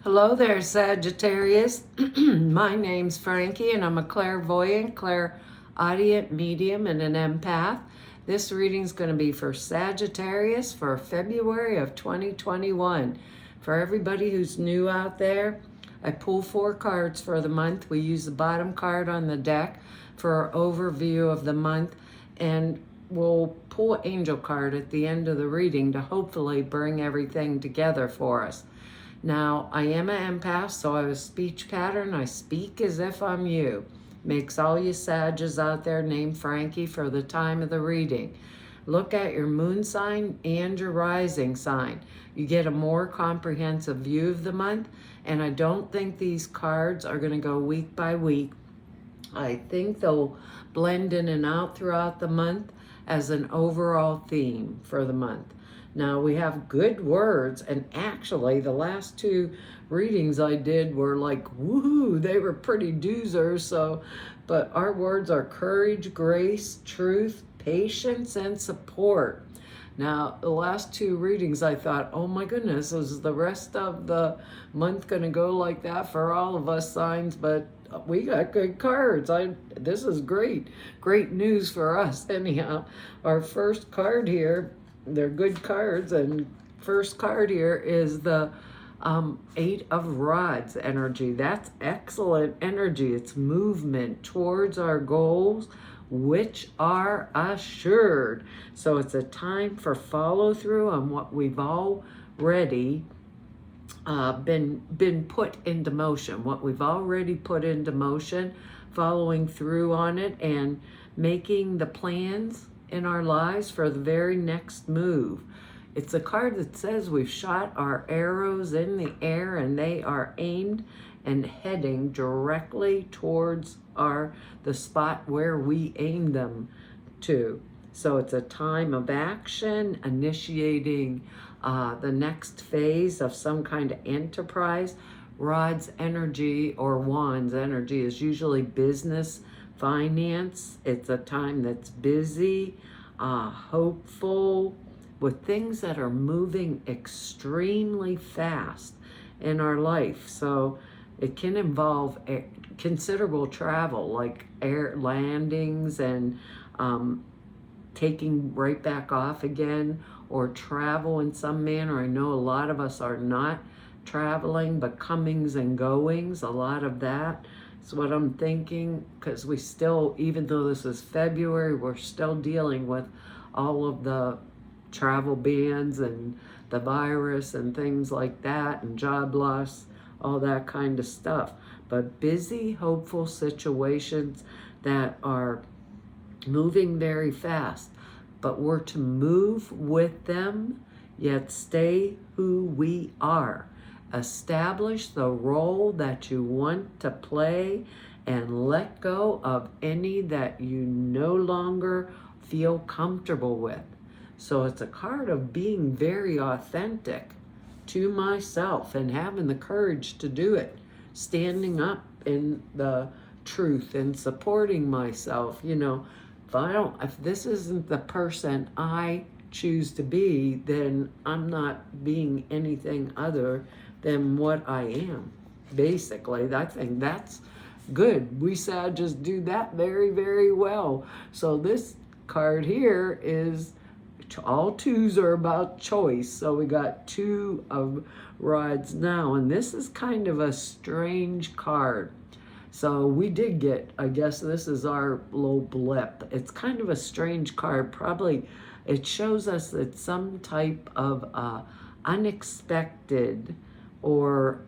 Hello there, Sagittarius. My name's Frankie, and I'm a clairvoyant, clairaudient medium, and an empath. This reading's going to be for Sagittarius for February of 2021. For everybody who's new out there, I pull 4 cards for the month. We use the bottom card on the deck for our overview of the month, and we'll pull an angel card at the end of the reading to hopefully bring everything together for us. Now, I am an empath, so I have a speech pattern. I speak as if I'm you. Makes all you Sages out there named Frankie for the time of the reading. Look at your moon sign and your rising sign. You get a more comprehensive view of the month, and I don't think these cards are going to go week by week. I think they'll blend in and out throughout the month as an overall theme for the month. Now, we have good words, and actually the last 2 readings I did were like, woohoo, they were pretty doozers. But our words are courage, grace, truth, patience, and support. Now, the last 2 readings I thought, oh my goodness, is the rest of the month going to go like that for all of us signs? But we got good cards. This is great news for us. Anyhow, our first card here, they're good cards, and first card here is the 8 of Rods energy. That's excellent energy. It's movement towards our goals, which are assured. So it's a time for follow through on what we've already been put into motion, what we've already put into motion, following through on it and making the plans in our lives for the very next move. It's a card that says we've shot our arrows in the air and they are aimed and heading directly towards the spot where we aim them to. So it's a time of action, initiating the next phase of some kind of enterprise. Rod's energy or Wand's energy is usually business, finance. It's a time that's busy, hopeful, with things that are moving extremely fast in our life. So it can involve considerable travel, like air landings and taking right back off again, or travel in some manner. I know a lot of us are not traveling, but comings and goings, a lot of that. That's what I'm thinking, because we still, even though this is February, we're still dealing with all of the travel bans and the virus and things like that, and job loss, all that kind of stuff. But busy, hopeful situations that are moving very fast. But we're to move with them, yet stay who we are. Establish the role that you want to play and let go of any that you no longer feel comfortable with. So it's a card of being very authentic to myself and having the courage to do it, standing up in the truth and supporting myself. You know, if this isn't the person I choose to be, then I'm not being anything other than what I am. Basically, I think that's good. We Sages do that very, very well. So this card here is, all 2s are about choice. So we got 2 of Rods now, and this is kind of a strange card. So we did get, I guess this is our little blip. It's kind of a strange card. Probably it shows us that some type of unexpected or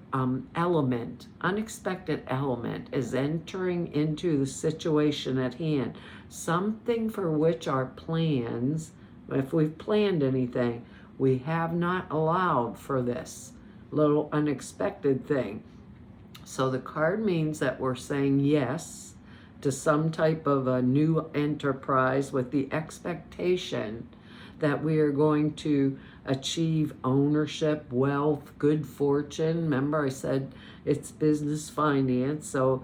unexpected element is entering into the situation at hand. Something for which our plans, if we've planned anything, we have not allowed for this little unexpected thing. So the card means that we're saying yes to some type of a new enterprise with the expectation that we are going to achieve ownership, wealth, good fortune. Remember, I said it's business, finance. So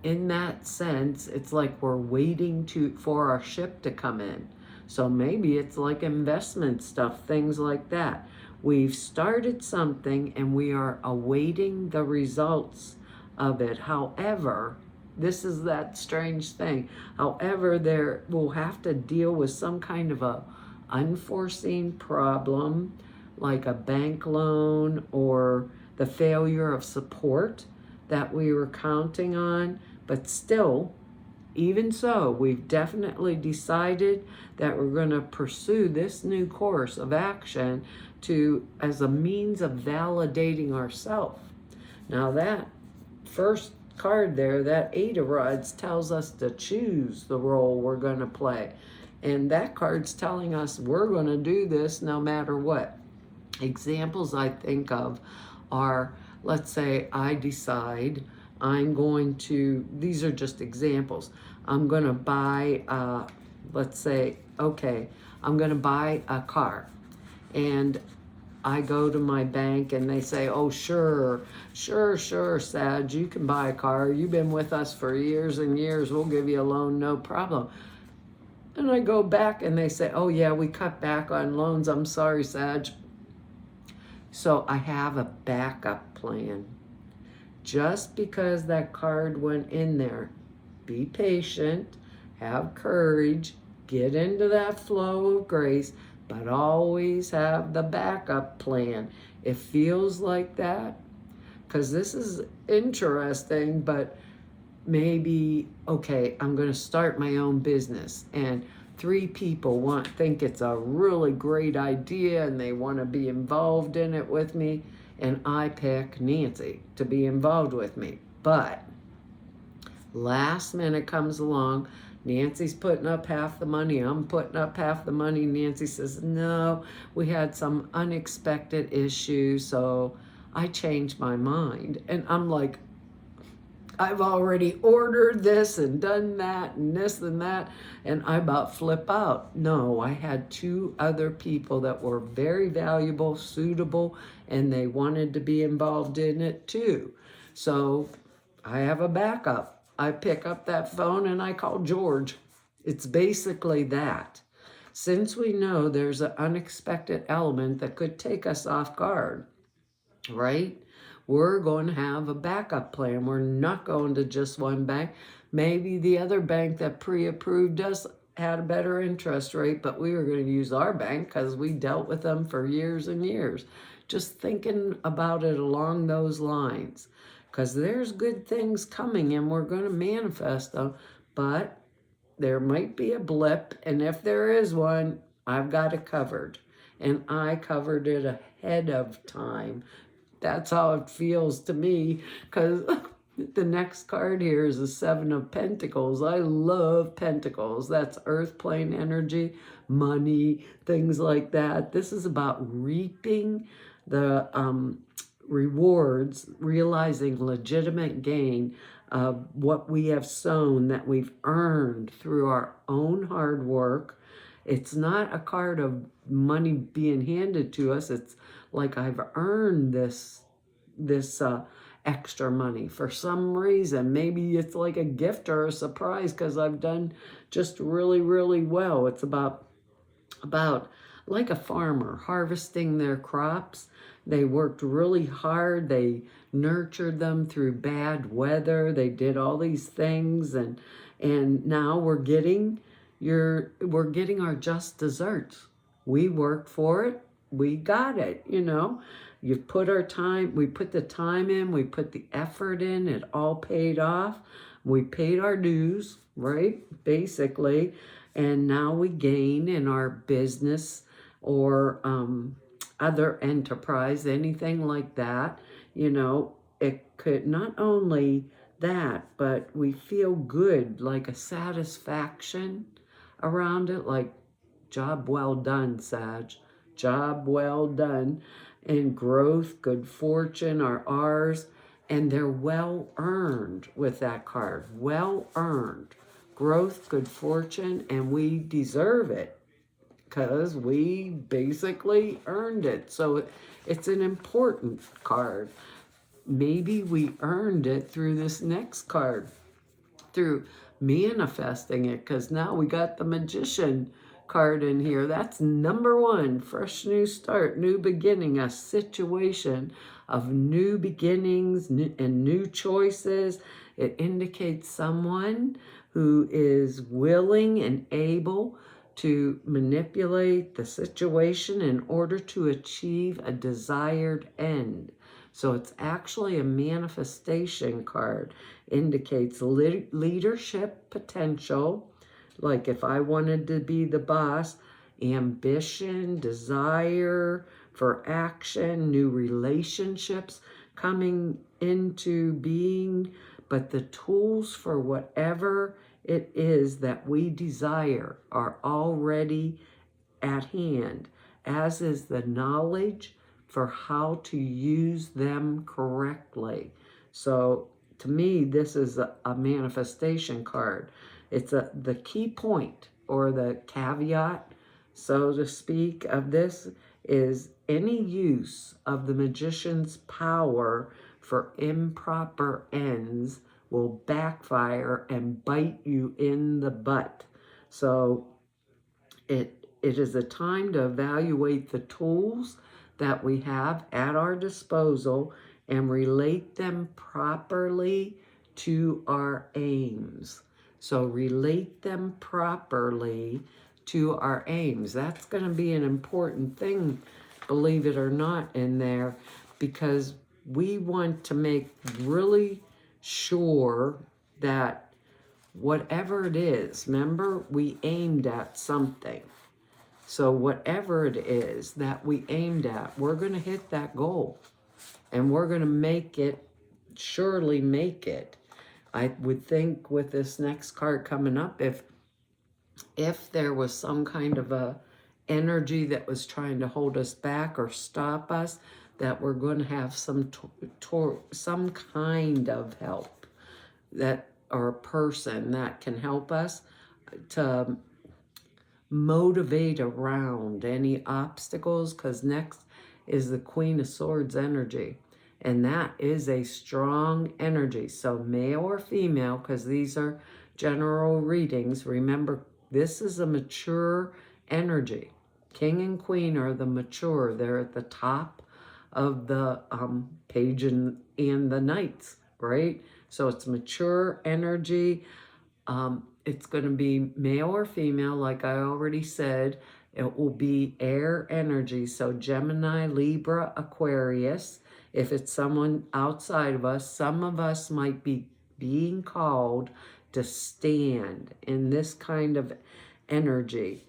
in that sense, it's like we're waiting for our ship to come in. So maybe it's like investment stuff, things like that. We've started something and we are awaiting the results of it. However, this is that strange thing. However, there we'll have to deal with some kind of a unforeseen problem, like a bank loan or the failure of support that we were counting on. But still, even so, we've definitely decided that we're going to pursue this new course of action as a means of validating ourselves. Now that first card there, that Eight of Rods, tells us to choose the role we're going to play. And that card's telling us we're going to do this no matter what. Examples I think of are, let's say I decide I'm going to, these are just examples. I'm going to buy, let's say, okay, I'm going to buy a car. And I go to my bank and they say, oh, sure, Sag, you can buy a car. You've been with us for years and years. We'll give you a loan, no problem. And I go back and they say, oh, yeah, we cut back on loans. I'm sorry, Sag. So I have a backup plan. Just because that card went in there, be patient, have courage, get into that flow of grace, but always have the backup plan. It feels like that because this is interesting, but maybe, okay, I'm going to start my own business and 3 people think it's a really great idea and they want to be involved in it with me, and I pick Nancy to be involved with me. But last minute comes along, Nancy's putting up half the money, I'm putting up half the money. Nancy says, no, we had some unexpected issues, so I changed my mind. And I'm like, I've already ordered this and done that and this and that, and I about flip out. No, I had 2 other people that were very valuable, suitable, and they wanted to be involved in it too. So I have a backup. I pick up that phone and I call George. It's basically that. Since we know there's an unexpected element that could take us off guard, right? We're going to have a backup plan. We're not going to just one bank. Maybe the other bank that pre-approved us had a better interest rate, but we were going to use our bank because we dealt with them for years and years. Just thinking about it along those lines, because there's good things coming and we're going to manifest them, but there might be a blip, and if there is one, I've got it covered. And I covered it ahead of time. That's how it feels to me, because the next card here is the 7 of Pentacles. I love Pentacles. That's earth plane energy, money, things like that. This is about reaping the rewards, realizing legitimate gain of what we have sown, that we've earned through our own hard work. It's not a card of money being handed to us. It's like I've earned this extra money for some reason. Maybe it's like a gift or a surprise because I've done just really, really well. It's about like a farmer harvesting their crops. They worked really hard. They nurtured them through bad weather. They did all these things, and now we're getting our just desserts. We worked for it. We got it, You put our time, we put the time in, we put the effort in, it all paid off. We paid our dues, right? Basically. And now we gain in our business or other enterprise, anything like that. It could not only that, but we feel good, like a satisfaction around it, like job well done, Sag. Job well done. And growth, good fortune are ours, and they're well earned with that card. Well earned. Growth, good fortune, and we deserve it because we basically earned it. So it's an important card. Maybe we earned it through this next card, through manifesting it, because now we got the Magician card in here. That's number one, fresh new start, new beginning, a situation of new beginnings and new choices. It indicates someone who is willing and able to manipulate the situation in order to achieve a desired end. So it's actually a manifestation card. Indicates leadership potential. Like if I wanted to be the boss, ambition, desire for action, new relationships coming into being, but the tools for whatever it is that we desire are already at hand, as is the knowledge for how to use them correctly. So to me, this is a manifestation card. It's the key point or the caveat, so to speak, of this is any use of the magician's power for improper ends will backfire and bite you in the butt. So it is a time to evaluate the tools that we have at our disposal and relate them properly to our aims. So relate them properly to our aims. That's going to be an important thing, believe it or not, in there, because we want to make really sure that whatever it is, remember, we aimed at something. So whatever it is that we aimed at, we're going to hit that goal. And we're going to make it, surely make it. I would think with this next card coming up, if there was some kind of a energy that was trying to hold us back or stop us, that we're going to have some kind of help that, or a person that can help us to motivate around any obstacles, because next is the Queen of Swords energy. And that is a strong energy. So male or female, because these are general readings. Remember, this is a mature energy. King and Queen are the mature. They're at the top of the page and the Knights, right? So it's mature energy. It's going to be male or female, like I already said. It will be air energy. So Gemini, Libra, Aquarius. If it's someone outside of us, some of us might be being called to stand in this kind of energy.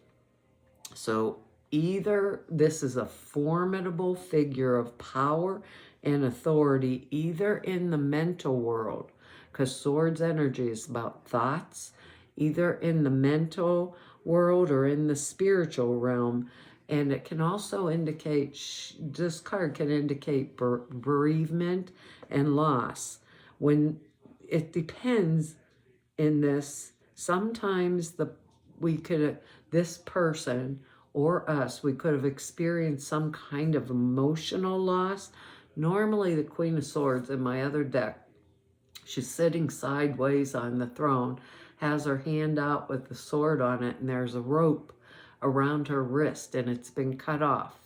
So either this is a formidable figure of power and authority, either in the mental world, because Swords energy is about thoughts, either in the mental world or in the spiritual realm. And it can also indicate, this card can indicate bereavement and loss. When it depends in this, sometimes this person or us, we could have experienced some kind of emotional loss. Normally the Queen of Swords in my other deck, she's sitting sideways on the throne, has her hand out with the sword on it, and there's a rope around her wrist, and it's been cut off.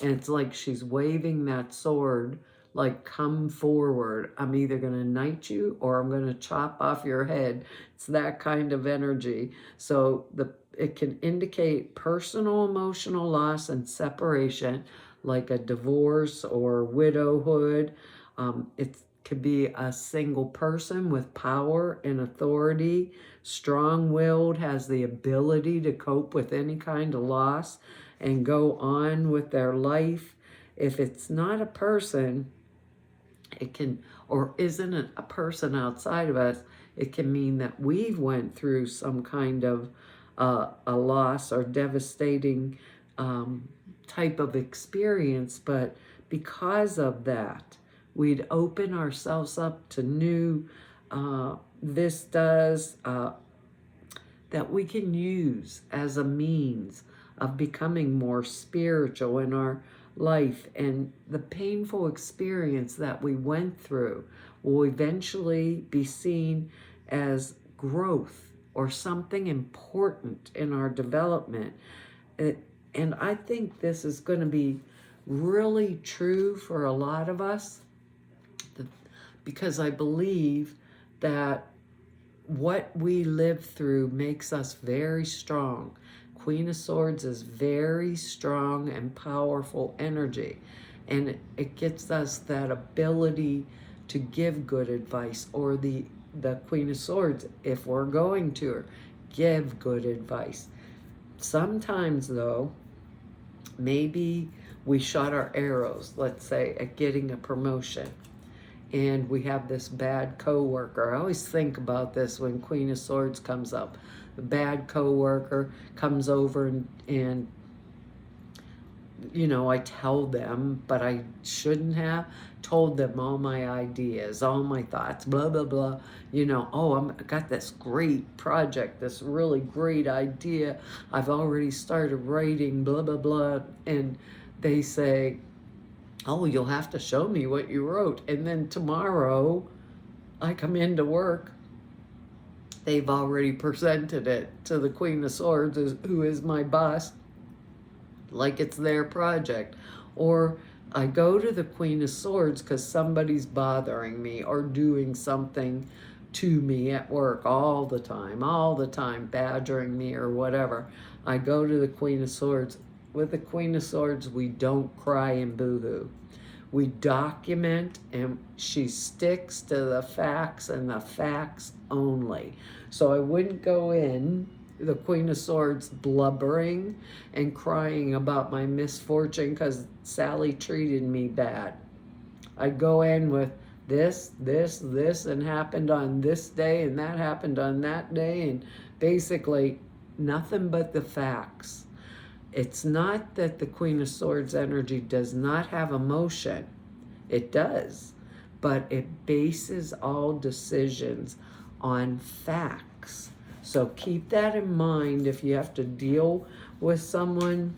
And it's like she's waving that sword, like, come forward. I'm either going to knight you or I'm going to chop off your head. It's that kind of energy. So it can indicate personal emotional loss and separation, like a divorce or widowhood. It could be a single person with power and authority, strong-willed, has the ability to cope with any kind of loss and go on with their life. If it's not a person, it can, or isn't a person outside of us, it can mean that we've went through some kind of a loss or devastating type of experience, but because of that, we'd open ourselves up to new vistas that we can use as a means of becoming more spiritual in our life. And the painful experience that we went through will eventually be seen as growth or something important in our development. And I think this is going to be really true for a lot of us, because I believe that what we live through makes us very strong. Queen of Swords is very strong and powerful energy, and it gets us that ability to give good advice, or the Queen of Swords, if we're going to her, give good advice. Sometimes though, maybe we shot our arrows, let's say, at getting a promotion, and we have this bad coworker. I always think about this when Queen of Swords comes up. The bad coworker comes over and you know, I tell them, but I shouldn't have told them all my ideas, all my thoughts, blah, blah, blah. You know, oh, I got this great project, this really great idea. I've already started writing, blah, blah, blah. And they say, oh, you'll have to show me what you wrote. And then tomorrow I come into work, they've already presented it to the Queen of Swords, who is my boss, like it's their project. Or I go to the Queen of Swords because somebody's bothering me or doing something to me at work all the time, badgering me or whatever. I go to the Queen of Swords. With the Queen of Swords, we don't cry and boo-hoo. We document, and she sticks to the facts and the facts only. So I wouldn't go in, the Queen of Swords, blubbering and crying about my misfortune because Sally treated me bad. I'd go in with this, and happened on this day, and that happened on that day, and basically nothing but the facts. It's not that the Queen of Swords energy does not have emotion. It does, but it bases all decisions on facts. So keep that in mind if you have to deal with someone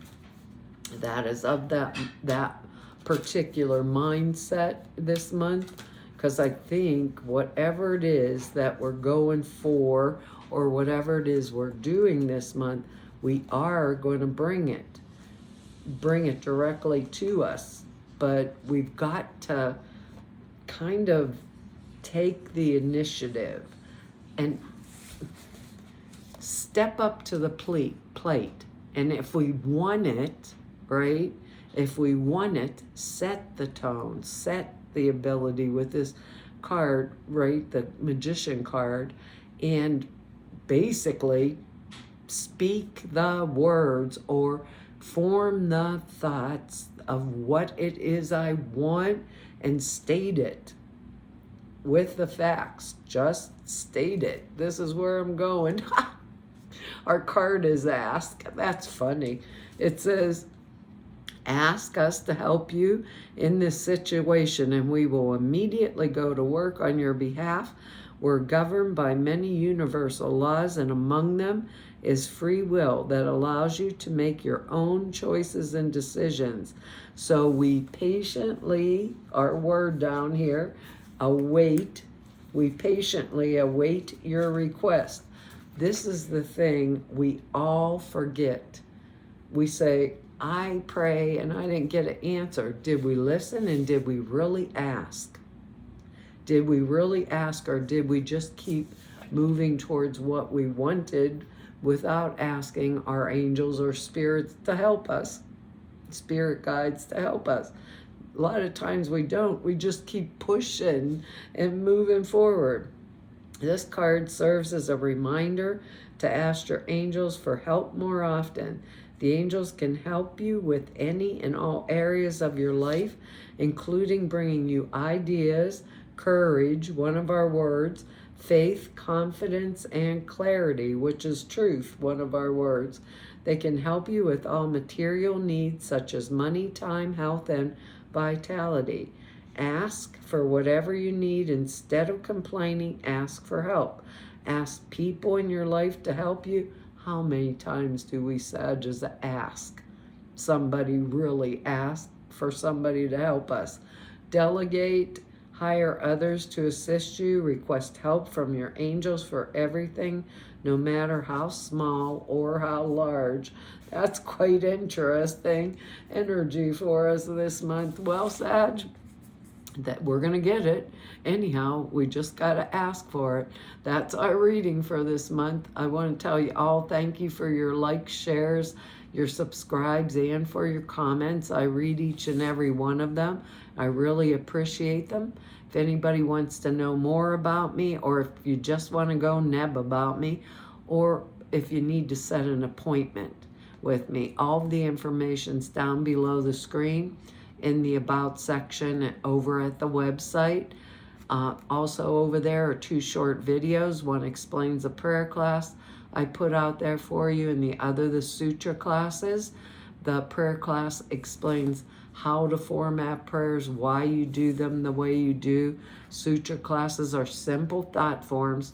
that is of that particular mindset this month, because I think whatever it is that we're going for, or whatever it is we're doing this month, we are going to bring it directly to us. But we've got to kind of take the initiative and step up to the plate. And if we want it, right? If we want it, set the tone, set the ability with this card, right? The Magician card, and basically speak the words or form the thoughts of what it is I want and state it with the facts. Just state it. This is where I'm going. Our card is ask. That's funny. It says, ask us to help you in this situation, and we will immediately go to work on your behalf. We're governed by many universal laws, and among them is free will that allows you to make your own choices and decisions. So we patiently, our word down here, await. We patiently await your request. This is the thing we all forget. We say, I pray and I didn't get an answer. Did we listen, and did we really ask? Did we really ask, or did we just keep moving towards what we wanted without asking our angels or spirits to help us, spirit guides to help us? A lot of times we don't. We just keep pushing and moving forward. This card serves as a reminder to ask your angels for help more often. The angels can help you with any and all areas of your life, including bringing you ideas, courage, one of our words, faith, confidence, and clarity, which is truth, one of our words. They can help you with all material needs such as money, time, health, and vitality. Ask for whatever you need. Instead of complaining, ask for help. Ask people in your life to help you. How many times do we just ask somebody, really ask for somebody to help us? Delegate. Hire others to assist you. Request help from your angels for everything, no matter how small or how large. That's quite interesting energy for us this month. Well, Sag, that we're going to get it. Anyhow, we just got to ask for it. That's our reading for this month. I want to tell you all thank you for your likes, shares, your subscribes, and for your comments. I read each and every one of them. I really appreciate them. If anybody wants to know more about me, or if you just want to go neb about me, or if you need to set an appointment with me, all the information's down below the screen in the About section over at the website. Also over there are 2 short videos. One explains a prayer class I put out there for you, and the other the sutra classes. The prayer class explains how to format prayers, why you do them the way you do. Sutra classes are simple thought forms.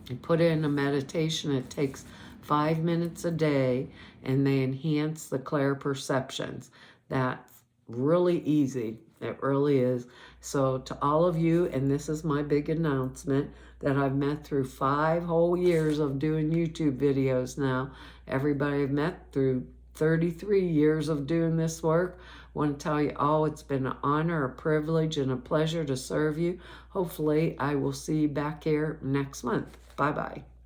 You put in a meditation. It takes 5 minutes a day, and they enhance the clear perceptions. That's really easy. It really is. So to all of you, and this is my big announcement, that I've met through 5 whole years of doing YouTube videos now. Everybody I've met through 33 years of doing this work. I want to tell you all it's been an honor, a privilege, and a pleasure to serve you. Hopefully I will see you back here next month. Bye-bye.